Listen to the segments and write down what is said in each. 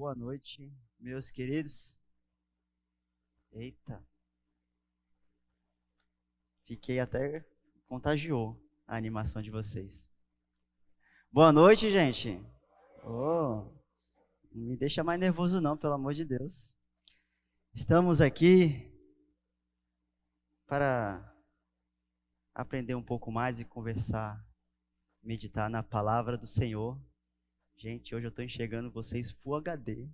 Boa noite, meus queridos. Eita, fiquei até contagiou a animação de vocês. Boa noite, gente. Oh, não me deixa mais nervoso não, pelo amor de Deus. Estamos aqui para aprender um pouco mais e conversar, meditar na palavra do Senhor. Gente, hoje eu estou enxergando vocês Full HD.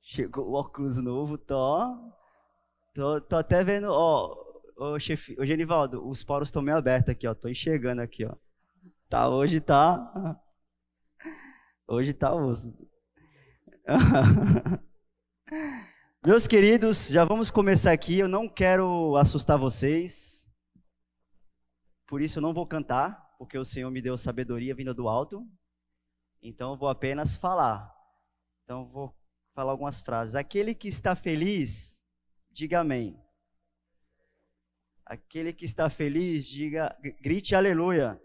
Chegou o óculos novo, tô até vendo, ô Genivaldo, os poros estão meio abertos aqui, ó, tô enxergando aqui, ó. Hoje tá osso. Meus queridos, já vamos começar aqui, eu não quero assustar vocês, por isso eu não vou cantar, porque o Senhor me deu sabedoria vinda do alto, então eu vou apenas falar. Então eu vou falar algumas frases. Aquele que está feliz, diga amém. Aquele que está feliz, grite aleluia.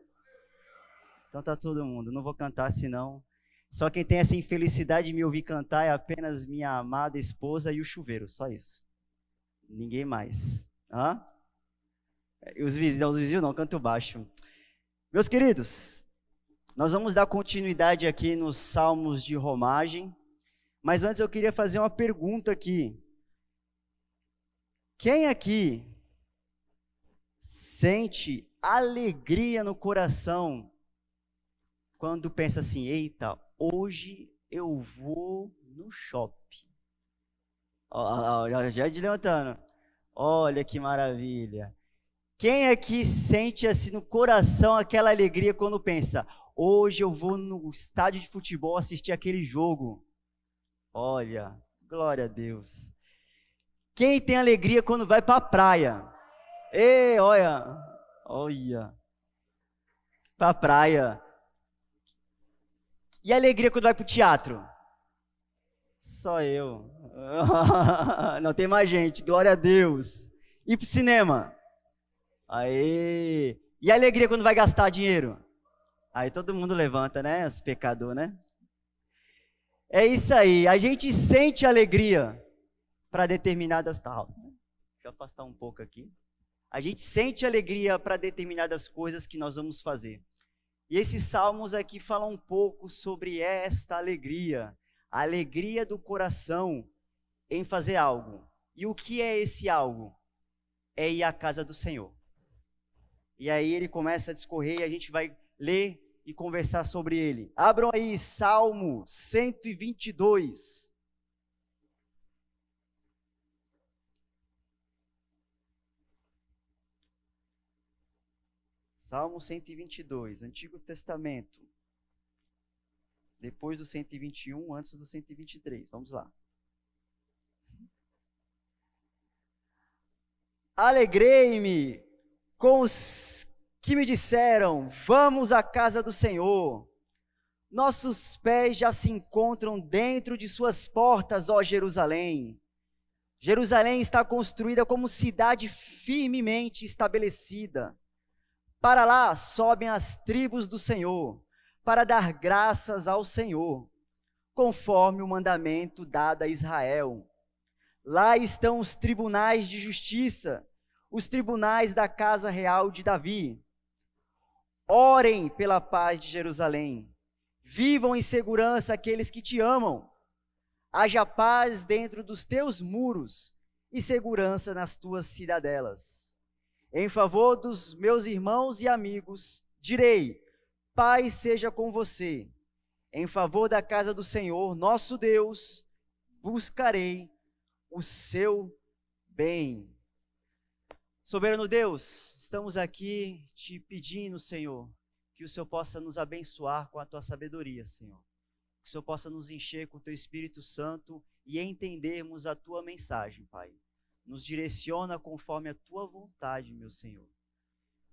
Então tá todo mundo, não vou cantar senão. Só quem tem essa infelicidade de me ouvir cantar é apenas minha amada esposa e o chuveiro, só isso. Ninguém mais. Hã? Os vizinhos não, canto baixo. Meus queridos, nós vamos dar continuidade aqui nos Salmos de Romagem, mas antes eu queria fazer uma pergunta aqui. Quem aqui sente alegria no coração quando pensa assim, eita, hoje eu vou no shopping? Já de levantando. Olha que maravilha. Quem aqui sente assim no coração aquela alegria quando pensa, hoje eu vou no estádio de futebol assistir aquele jogo? Olha, glória a Deus. Quem tem alegria quando vai para a praia? Ei, olha, para a praia. E a alegria quando vai para o teatro? Só eu. Não tem mais gente, glória a Deus. E para o cinema? Aê! E a alegria quando vai gastar dinheiro? Aí todo mundo levanta, né? Os pecadores, né? É isso aí, a gente sente alegria para determinadas... Deixa eu afastar um pouco aqui. A gente sente alegria para determinadas coisas que nós vamos fazer. E esses salmos aqui falam um pouco sobre esta alegria, a alegria do coração em fazer algo. E o que é esse algo? É ir à casa do Senhor. E aí ele começa a discorrer e a gente vai ler e conversar sobre ele. Abram aí Salmo 122. Salmo 122, Antigo Testamento. Depois do 121, antes do 123. Vamos lá. Alegrei-me com os que me disseram, vamos à casa do Senhor. Nossos pés já se encontram dentro de suas portas, ó Jerusalém. Jerusalém está construída como cidade firmemente estabelecida. Para lá sobem as tribos do Senhor, para dar graças ao Senhor, conforme o mandamento dado a Israel. Lá estão os tribunais de justiça, os tribunais da casa real de Davi. Orem pela paz de Jerusalém. Vivam em segurança aqueles que te amam. Haja paz dentro dos teus muros e segurança nas tuas cidadelas. Em favor dos meus irmãos e amigos, direi, paz seja com você. Em favor da casa do Senhor, nosso Deus, buscarei o seu bem. Soberano Deus, estamos aqui te pedindo, Senhor, que o Senhor possa nos abençoar com a tua sabedoria, Senhor. Que o Senhor possa nos encher com o teu Espírito Santo e entendermos a tua mensagem, Pai. Nos direciona conforme a tua vontade, meu Senhor,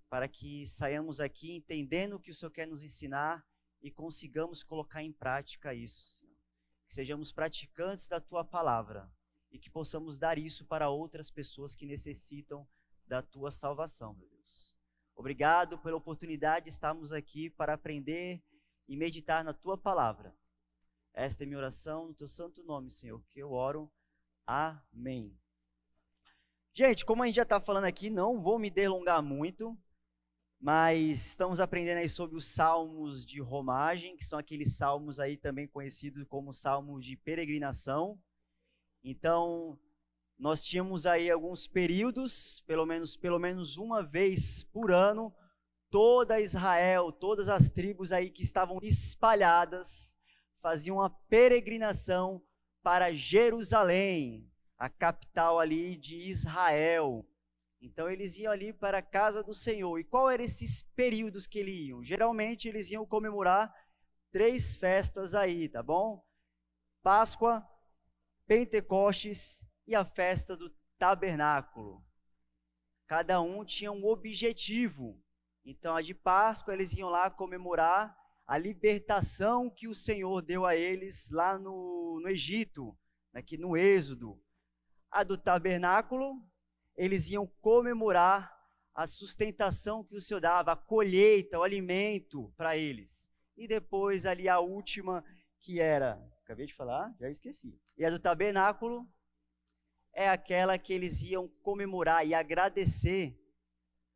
para que saiamos aqui entendendo o que o Senhor quer nos ensinar e consigamos colocar em prática isso, Senhor. Que sejamos praticantes da tua palavra e que possamos dar isso para outras pessoas que necessitam da tua salvação, meu Deus. Obrigado pela oportunidade de estarmos aqui para aprender e meditar na tua palavra. Esta é minha oração no teu santo nome, Senhor, que eu oro. Amém. Gente, como a gente já está falando aqui, não vou me delongar muito, mas estamos aprendendo aí sobre os salmos de romagem, que são aqueles salmos aí também conhecidos como salmos de peregrinação. Então, nós tínhamos aí alguns períodos, pelo menos uma vez por ano, toda Israel, todas as tribos aí que estavam espalhadas, faziam uma peregrinação para Jerusalém, a capital ali de Israel. Então eles iam ali para a casa do Senhor. E qual eram esses períodos que eles iam? Geralmente eles iam comemorar 3 festas aí, tá bom? Páscoa, Pentecostes e a festa do tabernáculo. Cada um tinha um objetivo. Então a de Páscoa eles iam lá comemorar a libertação que o Senhor deu a eles lá no Egito, aqui no Êxodo. A do tabernáculo, eles iam comemorar a sustentação que o Senhor dava, a colheita, o alimento para eles. E depois ali a última, que era, acabei de falar, já esqueci. E a do tabernáculo é aquela que eles iam comemorar e agradecer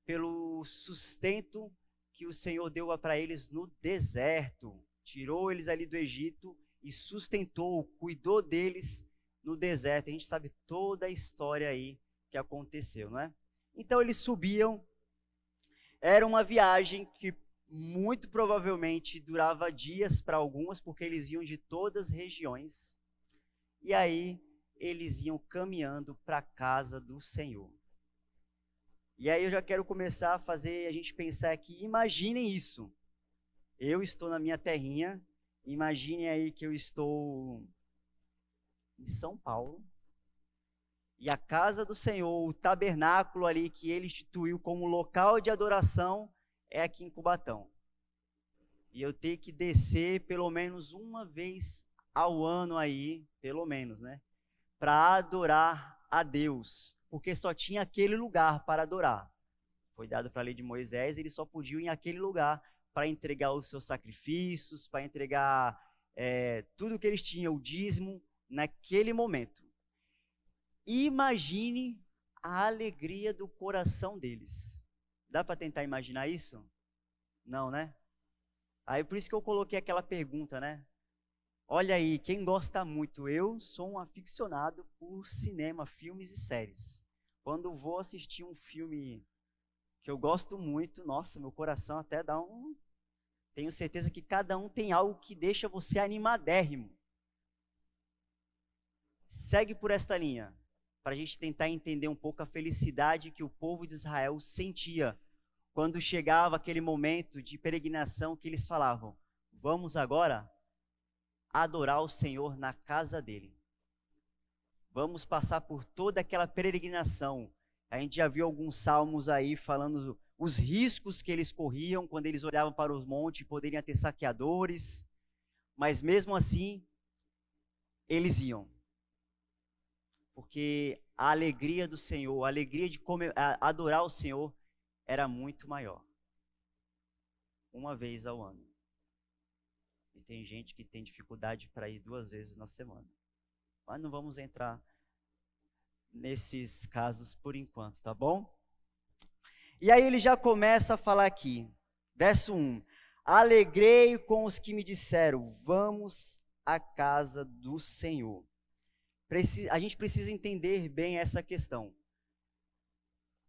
pelo sustento que o Senhor deu para eles no deserto. Tirou eles ali do Egito e sustentou, cuidou deles no deserto. A gente sabe toda a história aí que aconteceu, não é? Então eles subiam, era uma viagem que muito provavelmente durava dias para algumas, porque eles iam de todas as regiões, e aí eles iam caminhando para a casa do Senhor. E aí eu já quero começar a fazer a gente pensar aqui, imaginem isso, eu estou na minha terrinha, imaginem aí que eu estou em São Paulo, e a casa do Senhor, o tabernáculo ali que ele instituiu como local de adoração, é aqui em Cubatão. E eu tenho que descer pelo menos uma vez ao ano aí, pelo menos, né? Para adorar a Deus. Porque só tinha aquele lugar para adorar. Foi dado para a lei de Moisés, eles só podiam ir em aquele lugar para entregar os seus sacrifícios, para entregar tudo que eles tinham, o dízimo, naquele momento. Imagine a alegria do coração deles. Dá para tentar imaginar isso? Não, né? Aí por isso que eu coloquei aquela pergunta, né? Olha aí, quem gosta muito? Eu sou um aficionado por cinema, filmes e séries. Quando vou assistir um filme que eu gosto muito, nossa, meu coração até dá um... Tenho certeza que cada um tem algo que deixa você animadérrimo. Segue por esta linha, para a gente tentar entender um pouco a felicidade que o povo de Israel sentia quando chegava aquele momento de peregrinação que eles falavam: vamos agora adorar o Senhor na casa dele. Vamos passar por toda aquela peregrinação. A gente já viu alguns salmos aí falando os riscos que eles corriam quando eles olhavam para os montes, poderiam ter saqueadores, mas mesmo assim, eles iam. Porque a alegria do Senhor, a alegria de adorar o Senhor era muito maior. Uma vez ao ano. E tem gente que tem dificuldade para ir 2 vezes na semana. Mas não vamos entrar nesses casos por enquanto, tá bom? E aí ele já começa a falar aqui, verso 1. Alegrei com os que me disseram, vamos à casa do Senhor. A gente precisa entender bem essa questão.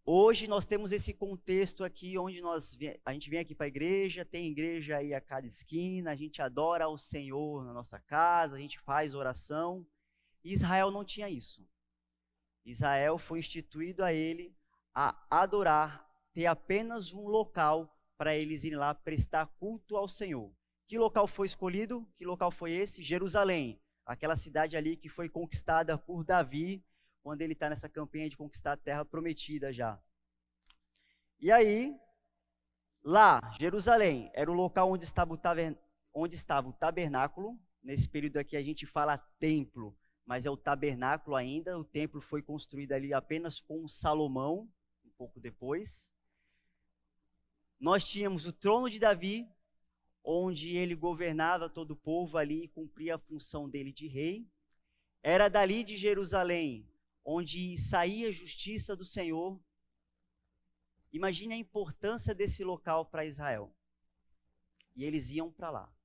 Hoje nós temos esse contexto aqui onde a gente vem aqui para a igreja, tem igreja aí a cada esquina, a gente adora ao Senhor na nossa casa, a gente faz oração. Israel não tinha isso. Israel foi instituído a ele a adorar, ter apenas um local para eles irem lá prestar culto ao Senhor. Que local foi escolhido? Que local foi esse? Jerusalém, aquela cidade ali que foi conquistada por Davi, quando ele está nessa campanha de conquistar a terra prometida já. E aí, lá, Jerusalém, era o local onde estava o tabernáculo. Nesse período aqui a gente fala templo, mas é o tabernáculo ainda. O templo foi construído ali apenas com Salomão, um pouco depois. Nós tínhamos o trono de Davi, onde ele governava todo o povo ali e cumpria a função dele de rei. Era dali de Jerusalém, onde saía a justiça do Senhor. Imagine a importância desse local para Israel. E eles iam para lá.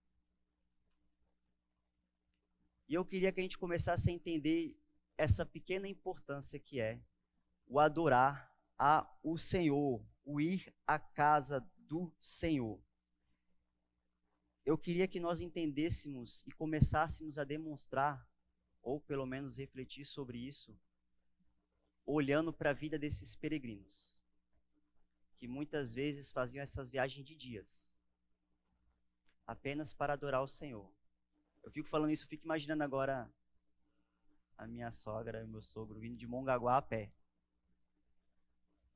E eu queria que a gente começasse a entender essa pequena importância que é o adorar o Senhor, o ir à casa do Senhor. Eu queria que nós entendêssemos e começássemos a demonstrar, ou pelo menos refletir sobre isso, olhando para a vida desses peregrinos, que muitas vezes faziam essas viagens de dias, apenas para adorar o Senhor. Eu fico falando isso, eu fico imaginando agora a minha sogra e o meu sogro vindo de Mongaguá a pé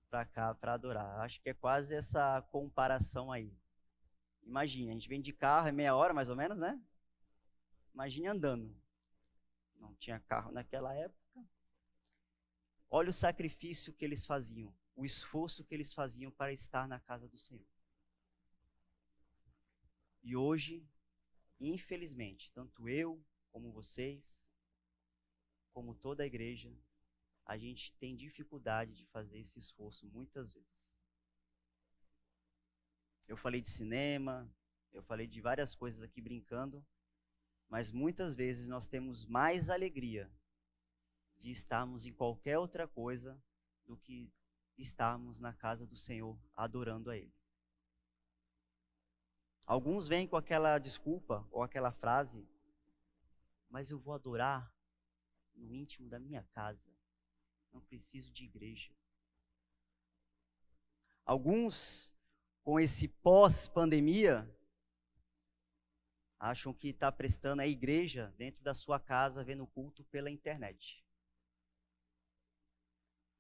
para cá para adorar. Acho que é quase essa comparação aí. Imagina, a gente vem de carro, é meia hora mais ou menos, né? Imagine andando. Não tinha carro naquela época. Olha o sacrifício que eles faziam, o esforço que eles faziam para estar na casa do Senhor. E hoje, infelizmente, tanto eu como vocês, como toda a igreja, a gente tem dificuldade de fazer esse esforço muitas vezes. Eu falei de cinema, eu falei de várias coisas aqui brincando, mas muitas vezes nós temos mais alegria de estarmos em qualquer outra coisa do que estarmos na casa do Senhor adorando a Ele. Alguns vêm com aquela desculpa ou aquela frase, mas eu vou adorar no íntimo da minha casa, não preciso de igreja. Alguns, com esse pós-pandemia, acham que está prestando a igreja dentro da sua casa, vendo culto pela internet.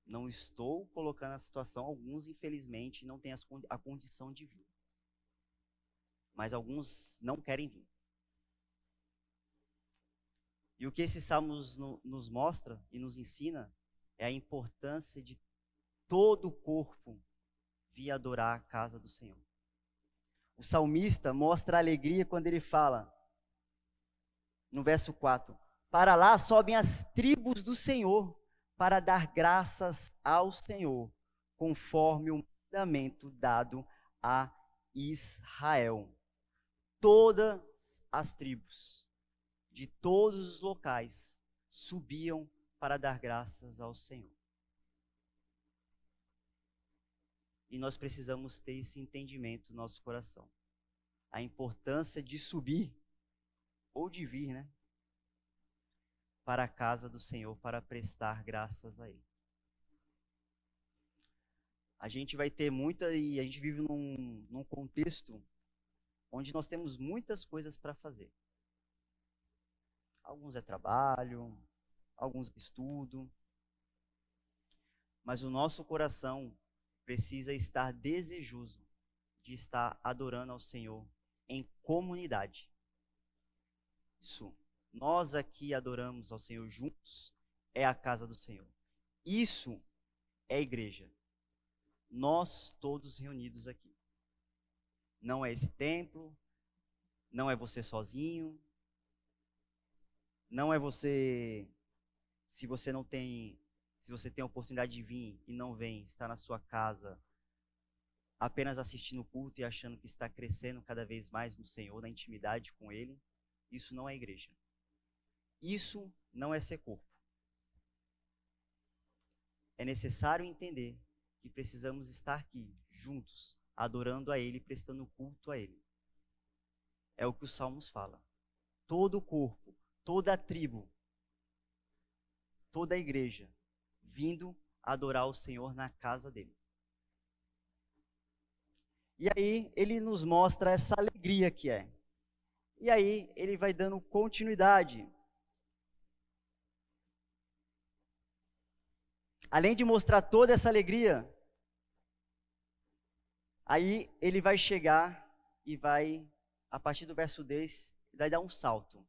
Não estou colocando a situação, alguns infelizmente não têm a condição de vir. Mas alguns não querem vir. E o que esse salmo nos mostra e nos ensina é a importância de todo o corpo vir adorar a casa do Senhor. O salmista mostra a alegria quando ele fala, no verso 4, para lá sobem as tribos do Senhor, para dar graças ao Senhor, conforme o mandamento dado a Israel. Todas as tribos, de todos os locais, subiam para dar graças ao Senhor. E nós precisamos ter esse entendimento no nosso coração. A importância de subir, ou de vir, né? Para a casa do Senhor, para prestar graças a Ele. A gente vai ter e a gente vive num contexto onde nós temos muitas coisas para fazer. Alguns é trabalho, alguns é estudo, mas o nosso coração precisa estar desejoso de estar adorando ao Senhor em comunidade. Isso, nós aqui adoramos ao Senhor juntos, é a casa do Senhor. Isso é a igreja. Nós todos reunidos aqui. Não é esse templo, não é você sozinho, não é você, se você tem a oportunidade de vir e não vem, está na sua casa, apenas assistindo o culto e achando que está crescendo cada vez mais no Senhor, na intimidade com Ele, isso não é igreja. Isso não é ser corpo. É necessário entender que precisamos estar aqui, juntos, adorando a Ele, prestando culto a Ele. É o que os Salmos falam. Todo o corpo, toda a tribo, toda a igreja, vindo adorar o Senhor na casa dele. E aí ele nos mostra essa alegria que é. E aí ele vai dando continuidade. Além de mostrar toda essa alegria, aí ele vai chegar e vai, a partir do verso 10, vai dar um salto.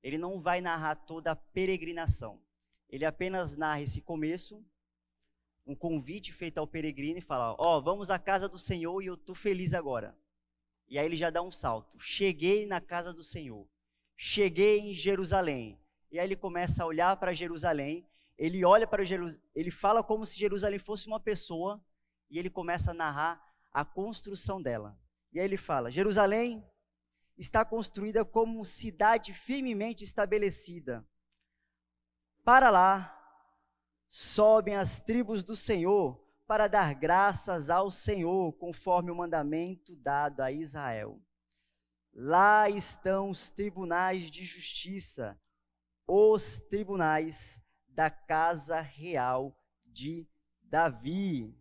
Ele não vai narrar toda a peregrinação. Ele apenas narra esse começo, um convite feito ao peregrino e fala, vamos à casa do Senhor e eu estou feliz agora. E aí ele já dá um salto. Cheguei na casa do Senhor. Cheguei em Jerusalém. E aí ele começa a olhar para Jerusalém. Ele olha para Jerusalém. Ele fala como se Jerusalém fosse uma pessoa. E ele começa a narrar a construção dela. E aí ele fala: Jerusalém está construída como cidade firmemente estabelecida. Para lá sobem as tribos do Senhor para dar graças ao Senhor, conforme o mandamento dado a Israel. Lá estão os tribunais de justiça, os tribunais da casa real de Davi.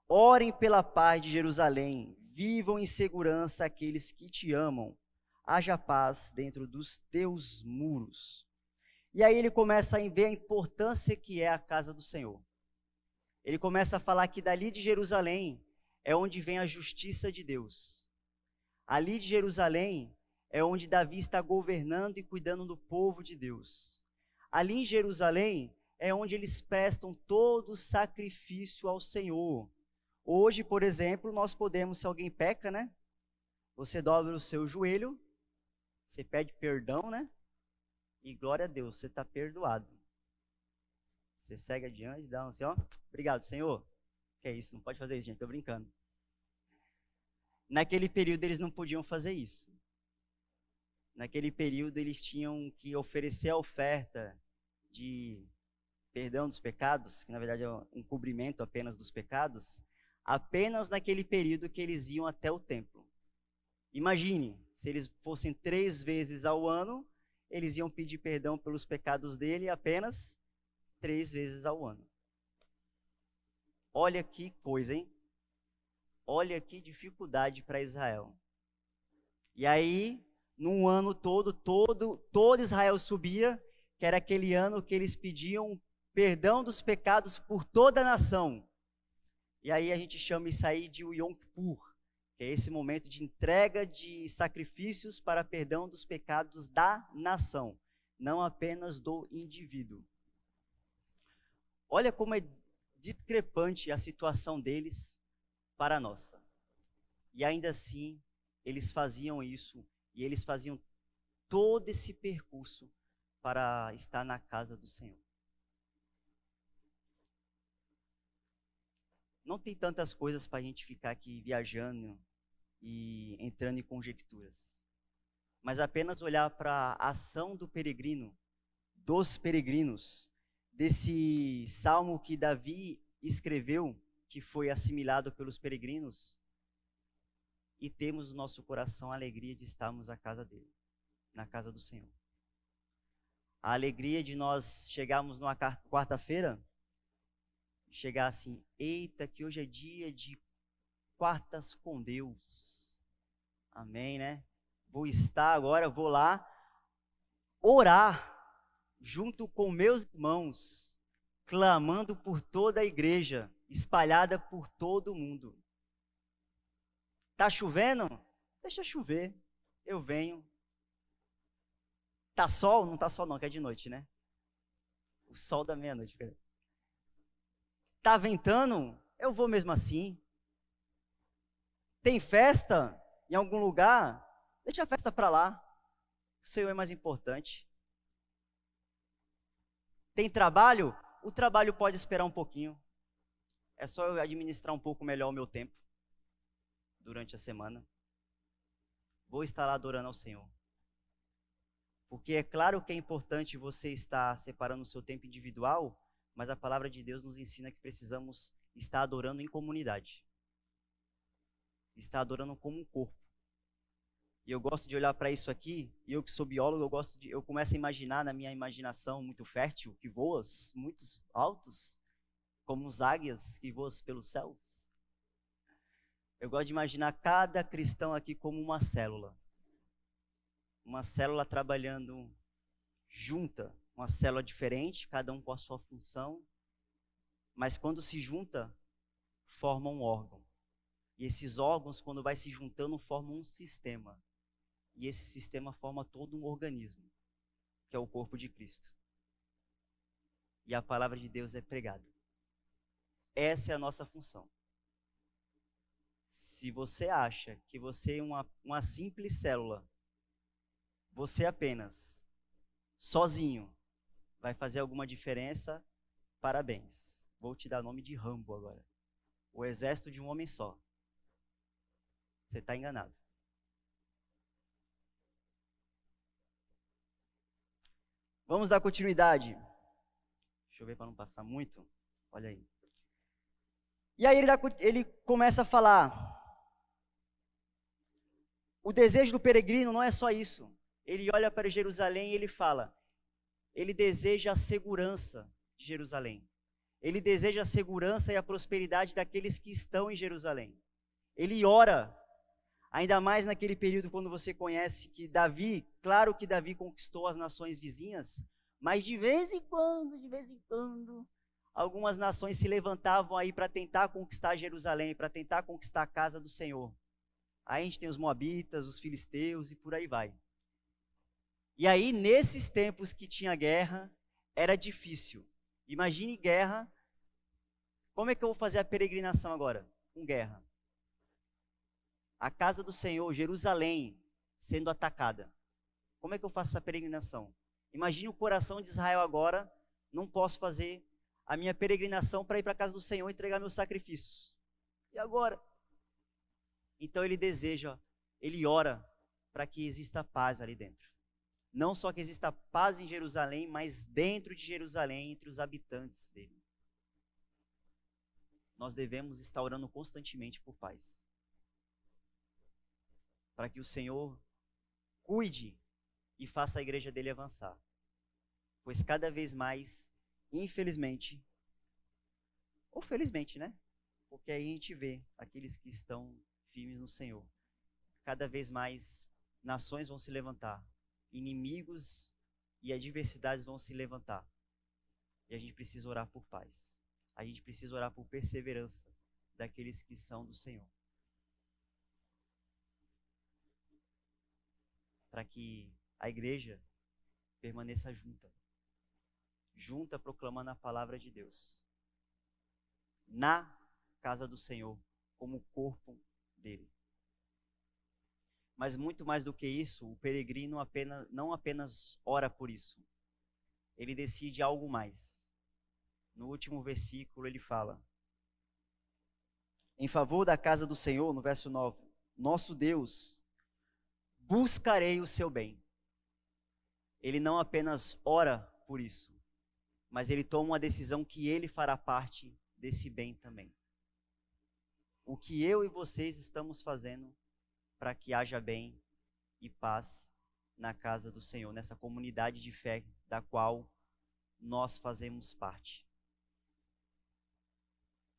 Orem pela paz de Jerusalém, vivam em segurança aqueles que te amam. Haja paz dentro dos teus muros. E aí ele começa a ver a importância que é a casa do Senhor. Ele começa a falar que dali de Jerusalém é onde vem a justiça de Deus. Ali de Jerusalém é onde Davi está governando e cuidando do povo de Deus. Ali em Jerusalém é onde eles prestam todo o sacrifício ao Senhor. Hoje, por exemplo, nós podemos, se alguém peca, né? Você dobra o seu joelho, você pede perdão, né? E glória a Deus, você está perdoado. Você segue adiante, dá um assim, ó. Obrigado, Senhor. Que é isso, não pode fazer isso, gente, estou brincando. Naquele período eles não podiam fazer isso. Naquele período eles tinham que oferecer a oferta de perdão dos pecados, que na verdade é um cobrimento apenas dos pecados, apenas naquele período que eles iam até o templo. Imagine, se eles fossem 3 vezes ao ano, eles iam pedir perdão pelos pecados dele apenas 3 vezes ao ano. Olha que coisa, hein? Olha que dificuldade para Israel. E aí, num ano todo Israel subia, que era aquele ano que eles pediam perdão dos pecados por toda a nação. E aí a gente chama isso aí de o Yom Kippur, que é esse momento de entrega de sacrifícios para perdão dos pecados da nação, não apenas do indivíduo. Olha como é discrepante a situação deles para a nossa. E ainda assim, eles faziam isso, e eles faziam todo esse percurso para estar na casa do Senhor. Não tem tantas coisas para a gente ficar aqui viajando e entrando em conjecturas, mas apenas olhar para a ação do peregrino, dos peregrinos, desse salmo que Davi escreveu, que foi assimilado pelos peregrinos, e temos no nosso coração a alegria de estarmos na casa dele, na casa do Senhor. A alegria de nós chegarmos numa quarta-feira, chegar assim, eita, que hoje é dia de quartas com Deus. Amém, né? Vou estar agora, vou lá orar junto com meus irmãos, clamando por toda a igreja, espalhada por todo o mundo. Tá chovendo? Deixa chover. Eu venho. Tá sol? Não tá sol não, que é de noite, né? O sol da meia-noite. Tá ventando? Eu vou mesmo assim. Tem festa em algum lugar? Deixa a festa para lá. O Senhor é mais importante. Tem trabalho? O trabalho pode esperar um pouquinho. É só eu administrar um pouco melhor o meu tempo durante a semana. Vou estar lá adorando ao Senhor. Porque é claro que é importante você estar separando o seu tempo individual, mas a palavra de Deus nos ensina que precisamos estar adorando em comunidade. Estar adorando como um corpo. E eu gosto de olhar para isso aqui, e eu que sou biólogo, eu começo a imaginar na minha imaginação muito fértil, que voa muito altos, como os águias que voam pelos céus. Eu gosto de imaginar cada cristão aqui como uma célula trabalhando junta, uma célula diferente, cada um com a sua função, mas quando se junta, formam um órgão. E esses órgãos, quando vai se juntando, formam um sistema. E esse sistema forma todo um organismo, que é o corpo de Cristo. E a palavra de Deus é pregada. Essa é a nossa função. Se você acha que você é uma simples célula, você apenas, sozinho, vai fazer alguma diferença, parabéns. Vou te dar o nome de Rambo agora. O exército de um homem só. Você está enganado. Vamos dar continuidade. Deixa eu ver para não passar muito. Olha aí. E aí ele começa a falar. O desejo do peregrino não é só isso. Ele olha para Jerusalém e ele fala. Ele deseja a segurança de Jerusalém. Ele deseja a segurança e a prosperidade daqueles que estão em Jerusalém. Ele ora, ainda mais naquele período quando você conhece que Davi, claro que Davi conquistou as nações vizinhas, mas de vez em quando, algumas nações se levantavam aí para tentar conquistar Jerusalém, para tentar conquistar a casa do Senhor. Aí a gente tem os moabitas, os filisteus e por aí vai. E aí, nesses tempos que tinha guerra, era difícil. Imagine guerra. Como é que eu vou fazer a peregrinação agora? Com guerra. A casa do Senhor, Jerusalém, sendo atacada. Como é que eu faço essa peregrinação? Imagine o coração de Israel agora. Não posso fazer a minha peregrinação para ir para a casa do Senhor e entregar meus sacrifícios. E agora? Então ele deseja, ele ora para que exista paz ali dentro. Não só que exista paz em Jerusalém, mas dentro de Jerusalém, entre os habitantes dele. Nós devemos estar orando constantemente por paz. Para que o Senhor cuide e faça a igreja dele avançar. Pois cada vez mais, infelizmente, ou felizmente, né? Porque aí a gente vê aqueles que estão firmes no Senhor. Cada vez mais nações vão se levantar. Inimigos e adversidades vão se levantar. E a gente precisa orar por paz. A gente precisa orar por perseverança daqueles que são do Senhor. Para que a igreja permaneça junta. Junta proclamando a palavra de Deus. Na casa do Senhor, como corpo dele. Mas muito mais do que isso, o peregrino não apenas ora por isso. Ele decide algo mais. No último versículo ele fala: em favor da casa do Senhor, no verso 9, nosso Deus, buscarei o seu bem. Ele não apenas ora por isso, mas ele toma uma decisão que ele fará parte desse bem também. O que eu e vocês estamos fazendo para que haja bem e paz na casa do Senhor, nessa comunidade de fé da qual nós fazemos parte.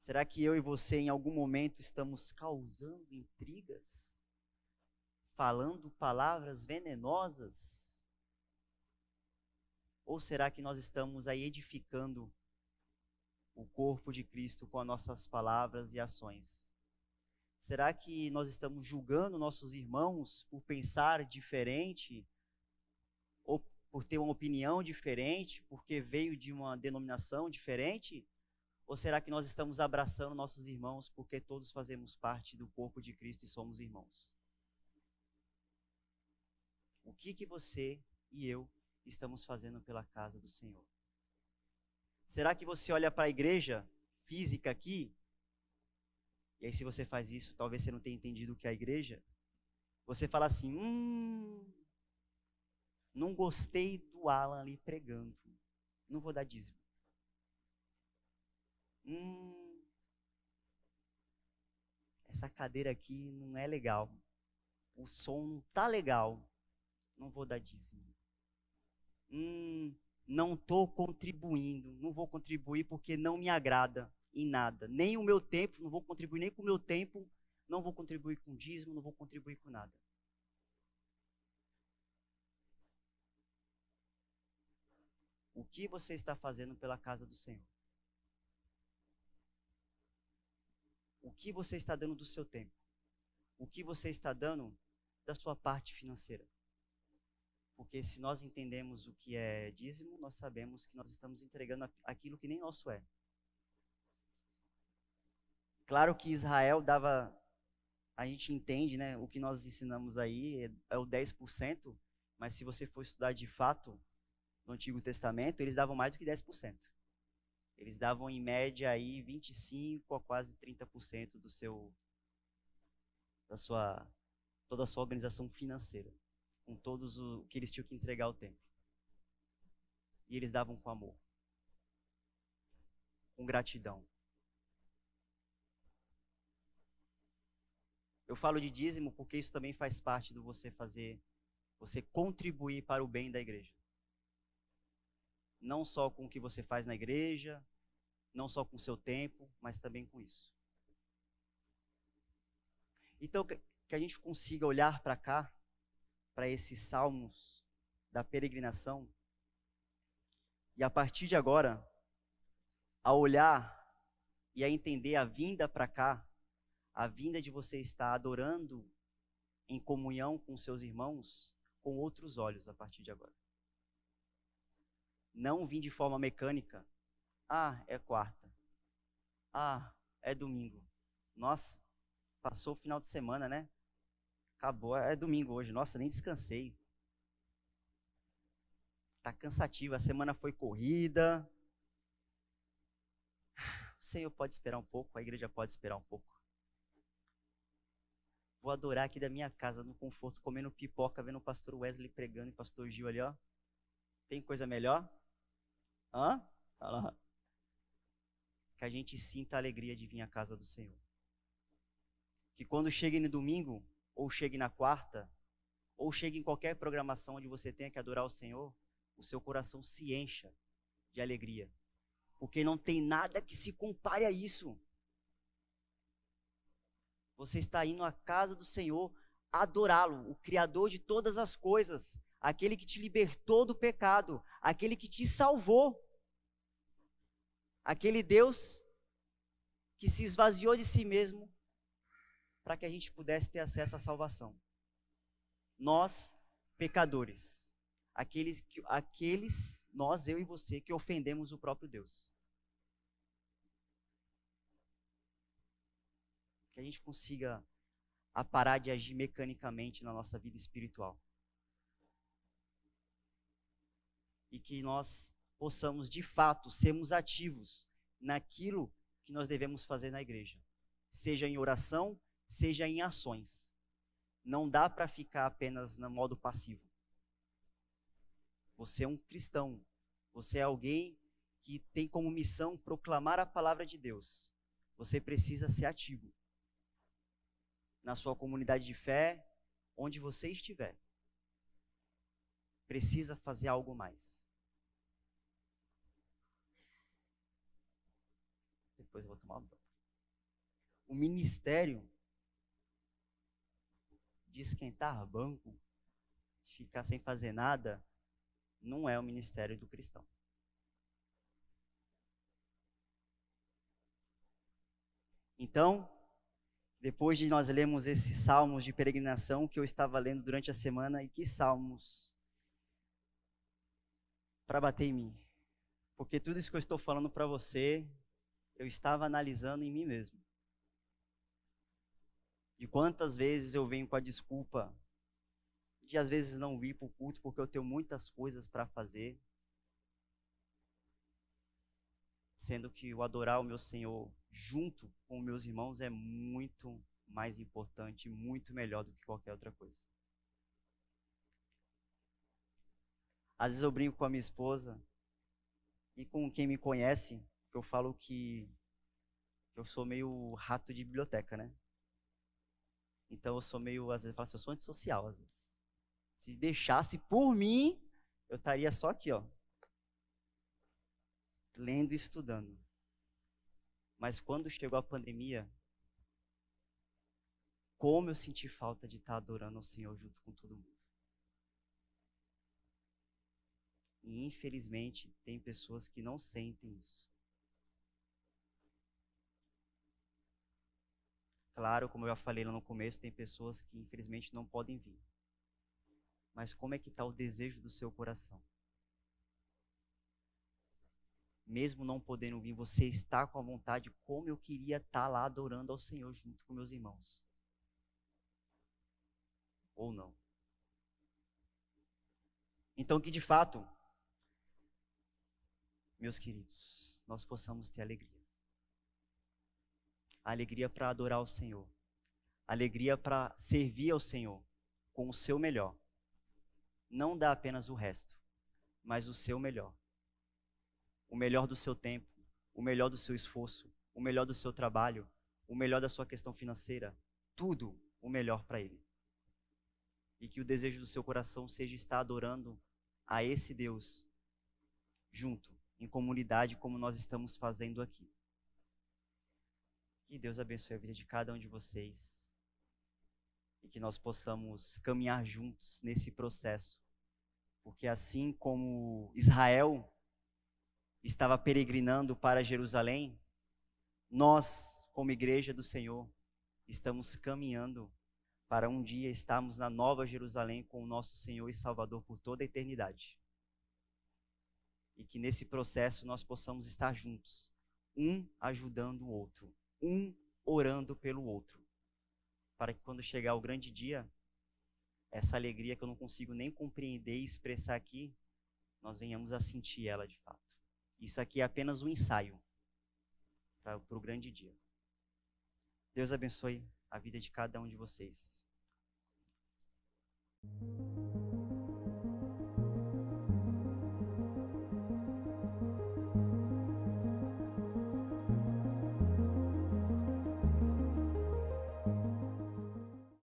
Será que eu e você em algum momento estamos causando intrigas? Falando palavras venenosas? Ou será que nós estamos aí edificando o corpo de Cristo com as nossas palavras e ações? Será que nós estamos julgando nossos irmãos por pensar diferente? Ou por ter uma opinião diferente? Porque veio de uma denominação diferente? Ou será que nós estamos abraçando nossos irmãos porque todos fazemos parte do corpo de Cristo e somos irmãos? O que você e eu estamos fazendo pela casa do Senhor? Será que você olha para a igreja física aqui? E aí, se você faz isso, talvez você não tenha entendido o que é a igreja. Você fala assim, não gostei do Alan ali pregando. Não vou dar dízimo. Essa cadeira aqui não é legal. O som não tá legal. Não vou dar dízimo. Não estou contribuindo. Não vou contribuir porque não me agrada em nada. Nem o meu tempo, não vou contribuir nem com o meu tempo. Não vou contribuir com dízimo, não vou contribuir com nada. O que você está fazendo pela casa do Senhor? O que você está dando do seu tempo? O que você está dando da sua parte financeira? Porque se nós entendemos o que é dízimo, nós sabemos que nós estamos entregando aquilo que nem nosso é. Claro que Israel dava a gente entende, né, o que nós ensinamos aí é o 10%, mas se você for estudar de fato no Antigo Testamento, eles davam mais do que 10%. Eles davam em média aí 25 a quase 30% do seu da sua toda a sua organização financeira, com todos o que eles tinham que entregar ao templo. E eles davam com amor, com gratidão. Eu falo de dízimo porque isso também faz parte do você contribuir para o bem da igreja. Não só com o que você faz na igreja, não só com o seu tempo, mas também com isso. Então, que a gente consiga olhar para cá, para esses salmos da peregrinação, e a partir de agora, a olhar e a entender a vinda para cá, a vinda de você estar adorando em comunhão com seus irmãos, com outros olhos a partir de agora. Não vir de forma mecânica. Ah, é quarta. Ah, é domingo. Nossa, passou o final de semana, né? Acabou, é domingo hoje. Nossa, nem descansei. Tá cansativo, a semana foi corrida. O Senhor pode esperar um pouco, a igreja pode esperar um pouco. Vou adorar aqui da minha casa, no conforto, comendo pipoca, vendo o pastor Wesley pregando e o pastor Gil ali, ó. Tem coisa melhor? Hã? Fala lá. Que a gente sinta a alegria de vir à casa do Senhor. Que quando chegue no domingo, ou chegue na quarta, ou chegue em qualquer programação onde você tenha que adorar o Senhor, o seu coração se encha de alegria. Porque não tem nada que se compare a isso. Você está indo à casa do Senhor adorá-lo, o Criador de todas as coisas, aquele que te libertou do pecado, aquele que te salvou, aquele Deus que se esvaziou de si mesmo para que a gente pudesse ter acesso à salvação. Nós, pecadores, nós, eu e você, que ofendemos o próprio Deus. Que a gente consiga parar de agir mecanicamente na nossa vida espiritual. E que nós possamos, de fato, sermos ativos naquilo que nós devemos fazer na igreja. Seja em oração, seja em ações. Não dá para ficar apenas no modo passivo. Você é um cristão. Você é alguém que tem como missão proclamar a palavra de Deus. Você precisa ser ativo. Na sua comunidade de fé, onde você estiver. Precisa fazer algo mais. Depois eu vou tomar um banho. O ministério de esquentar banco, de ficar sem fazer nada, não é o ministério do cristão. Então, depois de nós lermos esses salmos de peregrinação que eu estava lendo durante a semana, e que salmos para bater em mim. Porque tudo isso que eu estou falando para você, eu estava analisando em mim mesmo. De quantas vezes eu venho com a desculpa de às vezes não vir para o culto porque eu tenho muitas coisas para fazer. Sendo que o adorar o meu Senhor junto com meus irmãos é muito mais importante, muito melhor do que qualquer outra coisa. Às vezes eu brinco com a minha esposa e com quem me conhece, que eu falo que eu sou meio rato de biblioteca, né? Então eu sou meio, às vezes eu falo assim, eu sou antissocial, às vezes. Se deixasse por mim, eu estaria só aqui, ó, lendo e estudando. Mas quando chegou a pandemia, como eu senti falta de estar adorando ao Senhor junto com todo mundo. E infelizmente tem pessoas que não sentem isso. Claro, como eu já falei lá no começo, tem pessoas que infelizmente não podem vir. Mas como é que está o desejo do seu coração? Mesmo não podendo vir, você está com a vontade, como eu queria estar lá adorando ao Senhor junto com meus irmãos. ou não. Então que de fato, meus queridos, nós possamos ter alegria. Alegria para adorar o Senhor. Alegria para servir ao Senhor com o seu melhor. Não dá apenas o resto, mas o seu melhor. O melhor do seu tempo, o melhor do seu esforço, o melhor do seu trabalho, o melhor da sua questão financeira. Tudo o melhor para Ele. E que o desejo do seu coração seja estar adorando a esse Deus junto, em comunidade, como nós estamos fazendo aqui. Que Deus abençoe a vida de cada um de vocês e que nós possamos caminhar juntos nesse processo. Porque assim como Israel estava peregrinando para Jerusalém, nós, como igreja do Senhor, estamos caminhando para um dia estarmos na Nova Jerusalém com o nosso Senhor e Salvador por toda a eternidade. E que nesse processo nós possamos estar juntos, um ajudando o outro, um orando pelo outro, para que quando chegar o grande dia, essa alegria que eu não consigo nem compreender e expressar aqui, nós venhamos a sentir ela de fato. Isso aqui é apenas um ensaio para o grande dia. Deus abençoe a vida de cada um de vocês.